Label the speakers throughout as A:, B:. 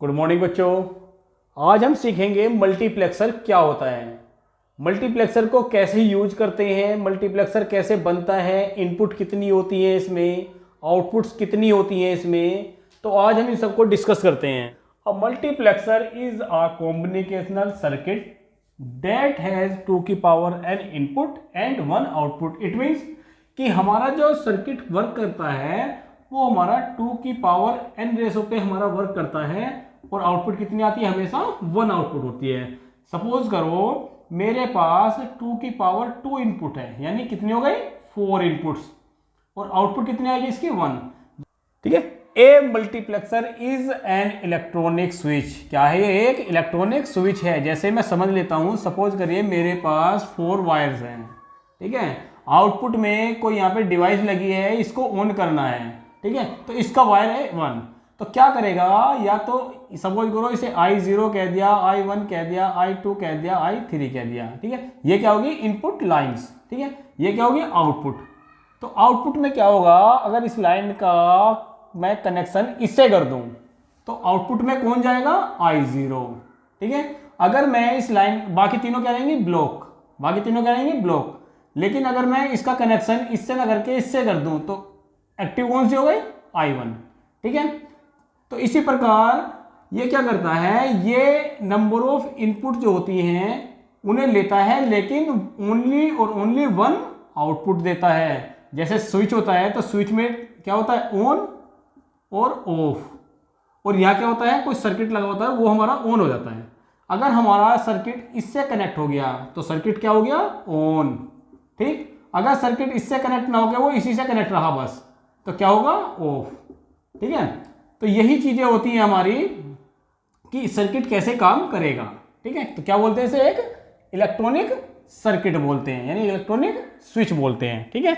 A: Good morning बच्चों। आज हम सीखेंगे मल्टीप्लेक्सर क्या होता है, मल्टीप्लेक्सर को कैसे यूज करते हैं, मल्टीप्लेक्सर कैसे बनता है, इनपुट कितनी होती है इसमें, आउटपुट्स कितनी होती हैं इसमें। तो आज हम इन सबको डिस्कस करते हैं। A multiplexer is a combinational circuit that has 2 की power n input and 1 output. It means कि हमारा जो सर्किट वर्क करता है वो हमारा 2 की पावर n रेशो पे हमारा वर्क करता है और आउटपुट कितनी आती है, हमेशा 1 आउटपुट होती है। सपोज करो मेरे पास 2 की पावर 2 इनपुट है, यानी कितनी हो गई 4 इनपुट्स, और आउटपुट कितनी आएगी इसकी 1। ठीक है। A multiplexer is an electronic switch. क्या है ये? एक इलेक्ट्रॉनिक स्विच है। जैसे मैं समझ लेता हूं, सपोज करिए मेरे पास 4 वायर्स हैं, ठीक है। आउटपुट में कोई यहाँ पे डिवाइस लगी है, इसको ऑन करना है, ठीक है। तो इसका वायर है 1, तो क्या करेगा, या तो सपोज करो इसे I0 कह दिया, I1 कह दिया, I2 कह दिया, I3 कह दिया, ठीक है। ये क्या होगी? इनपुट लाइंस, ठीक है। ये क्या होगी? आउटपुट। तो आउटपुट में क्या होगा, अगर इस लाइन का मैं कनेक्शन इससे कर दूं तो आउटपुट में कौन जाएगा? I0, ठीक है। अगर मैं इस लाइन, बाकी तीनों क्या रहेंगी? ब्लॉक, बाकी तीनों क्या रहेंगी? ब्लॉक। लेकिन अगर मैं इसका कनेक्शन इससे ना करके इससे कर दूं तो एक्टिव कौन सी हो गई? I1, ठीक है। तो इसी प्रकार ये क्या करता है, ये नंबर ऑफ इनपुट जो होती हैं उन्हें लेता है, लेकिन ओनली और ओनली 1 आउटपुट देता है। जैसे स्विच होता है तो स्विच में क्या होता है? ऑन और ऑफ। और यहाँ क्या होता है? कोई सर्किट लगा होता है, वो हमारा ऑन हो जाता है। अगर हमारा सर्किट इससे कनेक्ट हो गया तो सर्किट क्या हो गया? ऑन, ठीक। अगर सर्किट इससे कनेक्ट ना हो गया, वो इसी से कनेक्ट रहा बस, तो क्या होगा? ऑफ, ठीक है। तो यही चीजें होती हैं हमारी कि सर्किट कैसे काम करेगा, ठीक है। तो क्या बोलते हैं इसे? एक इलेक्ट्रॉनिक सर्किट बोलते हैं, यानी इलेक्ट्रॉनिक स्विच बोलते हैं, ठीक है।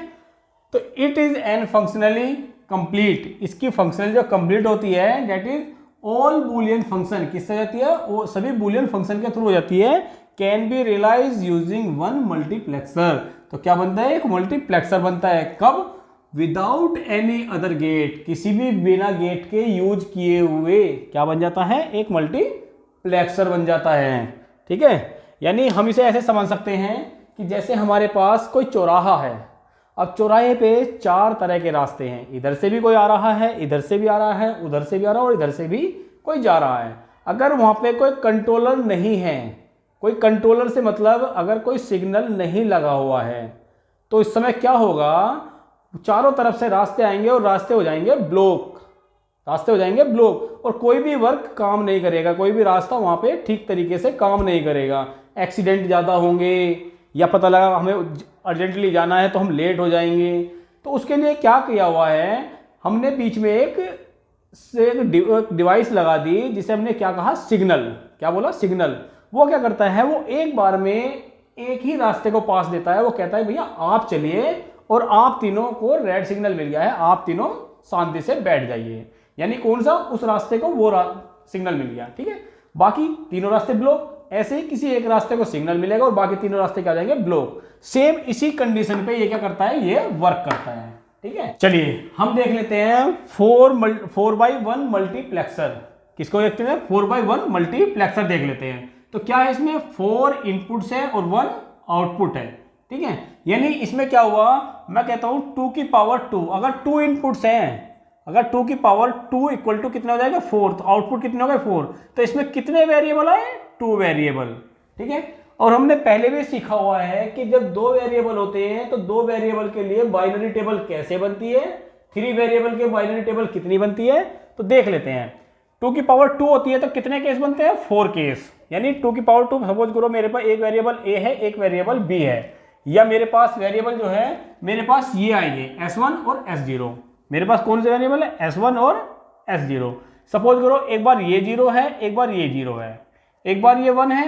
A: तो it is an functionally complete. इसकी फंक्शनल जो कंप्लीट होती है, that is all Boolean function. किससे जाती है? वो सभी बूलियन फंक्शन के थ्रू हो जाती है। Can be realize using 1 multiplexer. तो क्या बनता है? एक मल्टीप्लेक्सर बनता है। कब? विदाउट एनी अदर गेट, किसी भी बिना गेट के यूज किए हुए क्या बन जाता है? एक मल्टीप्लेक्सर बन जाता है, ठीक है। यानी हम इसे ऐसे समझ सकते हैं कि जैसे हमारे पास कोई चौराहा है। अब चौराहे पे 4 तरह के रास्ते हैं, इधर से भी कोई आ रहा है, इधर से भी आ रहा है, उधर से भी आ रहा है और इधर से भी कोई जा रहा है। अगर वहां पे कोई कंट्रोलर नहीं है, कोई कंट्रोलर से मतलब अगर कोई सिग्नल नहीं लगा हुआ है, तो इस समय क्या होगा? चारों तरफ से रास्ते आएंगे और रास्ते हो जाएंगे ब्लॉक, रास्ते हो जाएंगे ब्लॉक, और कोई भी वर्क काम नहीं करेगा, कोई भी रास्ता वहां पे ठीक तरीके से काम नहीं करेगा। एक्सीडेंट ज़्यादा होंगे, या पता लगा हमें अर्जेंटली जाना है तो हम लेट हो जाएंगे। तो उसके लिए क्या किया हुआ है, हमने बीच में एक डिवाइस लगा दी, जिसे हमने क्या कहा? सिग्नल। क्या बोला? सिग्नल। वो क्या करता है? वो एक बार में एक ही रास्ते को पास देता है। वो कहता है भैया आप चलिए, और आप तीनों को रेड सिग्नल मिल गया है, आप तीनों शांति से बैठ जाइए। यानी कौन सा? उस रास्ते को वो सिग्नल मिल गया, ठीक है। बाकी तीनों रास्ते ब्लॉक। ऐसे ही किसी एक रास्ते को सिग्नल मिलेगा और बाकी तीनों रास्ते क्या हो जाएंगे? ब्लॉक। सेम इसी कंडीशन पे ये क्या करता है? ये वर्क करता है, ठीक है। चलिए हम देख लेते हैं 4x1 मल्टीप्लेक्सर। किसको देखते हैं? 4x1 मल्टीप्लेक्सर देख लेते हैं। तो क्या है इसमें? 4 इनपुट्स है और 1 आउटपुट है, ठीक है। यानी इसमें क्या हुआ, मैं कहता हूं 2 की पावर 2। अगर 2 इनपुट्स हैं, अगर 2 की पावर 2 इक्वल टू कितना हो जाएगा? 4। तो आउटपुट कितना हो गया? 4। तो इसमें कितने वेरिएबल आए? 2 वेरिएबल, ठीक है। और हमने पहले भी सीखा हुआ है कि जब 2 वेरिएबल होते हैं तो 2 वेरिएबल के लिए बाइनरी टेबल कैसे बनती है, 3 वेरिएबल के बाइनरी टेबल कितनी बनती है। तो देख लेते हैं। 2 की पावर 2 होती है तो कितने केस बनते हैं? 4 केस। यानी 2 की पावर 2, सपोज करो मेरे पास एक वेरिएबल ए है, एक वेरिएबल बी है, या मेरे पास वेरिएबल जो है, मेरे पास ये आएंगे S1 और S0। मेरे पास कौन से वेरिएबल है? S1 और S0। सपोज करो एक बार ये 0 है, एक बार ये 0 है, एक बार ये 1 है,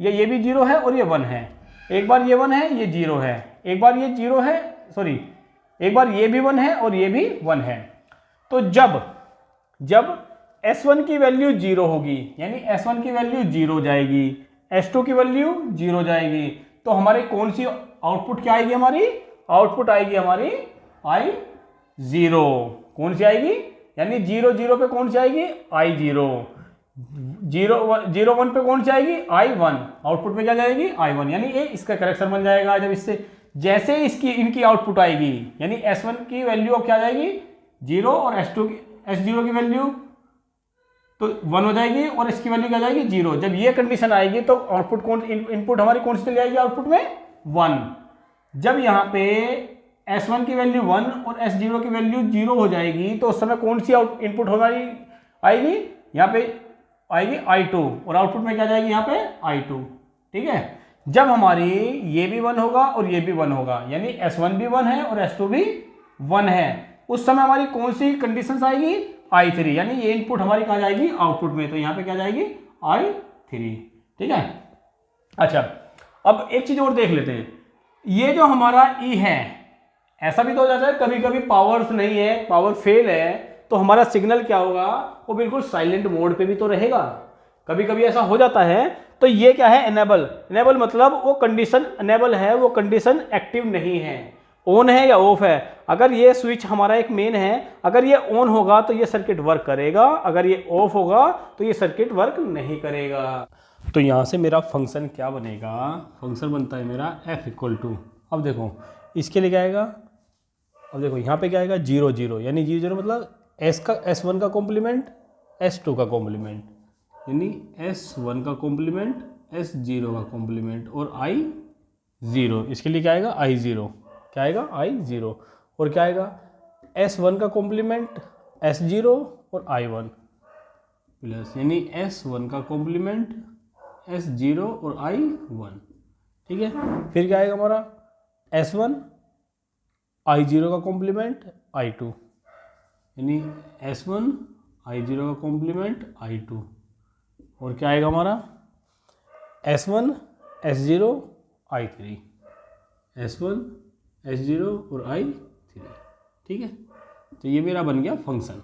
A: ये भी 0 है और ये 1 है, एक बार ये 1 है, ये 0 है, एक बार ये 0 है, सॉरी एक बार ये भी 1 है और ये भी 1 है। तो जब S1 की वैल्यू 0 होगी, यानी S1 की वैल्यू 0 जाएगी, S2 की वैल्यू 0 जाएगी, तो हमारी कौन सी आउटपुट क्या आएगी? हमारी आउटपुट आएगी हमारी I0। कौन सी आएगी? यानी 0 0 पे कौन सी आएगी? I0। 0 1 पे कौन सी आएगी, I1, आउटपुट में क्या जाएगी I1, यानी ये इसका करेक्शन बन जाएगा। जब इससे जैसे इसकी इनकी आउटपुट आएगी, यानी S1 की वैल्यू अब क्या जाएगी 0 और S0 की वैल्यू तो 1 हो जाएगी और इसकी वैल्यू क्या जाएगी 0। जब ये कंडीशन आएगी तो आउटपुट इनपुट हमारी कौन सी चली जाएगी आउटपुट में 1। जब यहाँ पे S1 की वैल्यू 1 और S0 की वैल्यू 0 हो जाएगी तो उस समय कौन सी इनपुट हमारी आएगी, यहाँ पे आएगी I2 और आउटपुट में क्या जाएगी यहाँ पे I2। ठीक है, जब हमारी ये भी 1 होगा और ये भी 1 होगा, यानी S1 भी 1 है और S2 भी 1 है, उस समय हमारी कौन सी कंडीशंस आएगी I3, यानी ये इनपुट हमारी कहाँ जाएगी आउटपुट में, तो यहाँ पे क्या जाएगी I3। ठीक है, अच्छा अब एक चीज और देख लेते हैं, ये जो हमारा E है, ऐसा भी तो हो जाता है कभी कभी पावर नहीं है, पावर फेल है, तो हमारा सिग्नल क्या होगा, वो बिल्कुल साइलेंट मोड पे भी तो रहेगा, कभी कभी ऐसा हो जाता है। तो ये क्या है इनेबल मतलब वो कंडीशन इनेबल है, वो कंडीशन एक्टिव नहीं है, ऑन है या ऑफ है। अगर ये स्विच हमारा एक मेन है, अगर ये ऑन होगा तो ये सर्किट वर्क करेगा, अगर ये ऑफ होगा तो ये सर्किट वर्क नहीं करेगा। तो यहाँ से मेरा फंक्शन क्या बनेगा, फंक्शन बनता है मेरा f = अब देखो इसके लिए क्या आएगा, अब देखो यहाँ पे क्या आएगा 0 0, यानी 0 0 मतलब S1 का कॉम्प्लीमेंट S2 का कॉम्प्लीमेंट, यानी S1 का कॉम्प्लीमेंट S0 का कॉम्प्लीमेंट और I0, इसके लिए क्या आएगा I0, क्या आएगा I0, और क्या आएगा S1 का कॉम्प्लीमेंट S0 और I1 प्लस, यानी S1 का कॉम्प्लीमेंट S0 और I1। ठीक है, फिर क्या आएगा हमारा S1 I0 का कॉम्प्लीमेंट I2, यानी S1 I0 का कॉम्प्लीमेंट I2, और क्या आएगा हमारा S1 S0 I3, S1 S0 और I3। ठीक है, तो ये मेरा बन गया फंक्शन।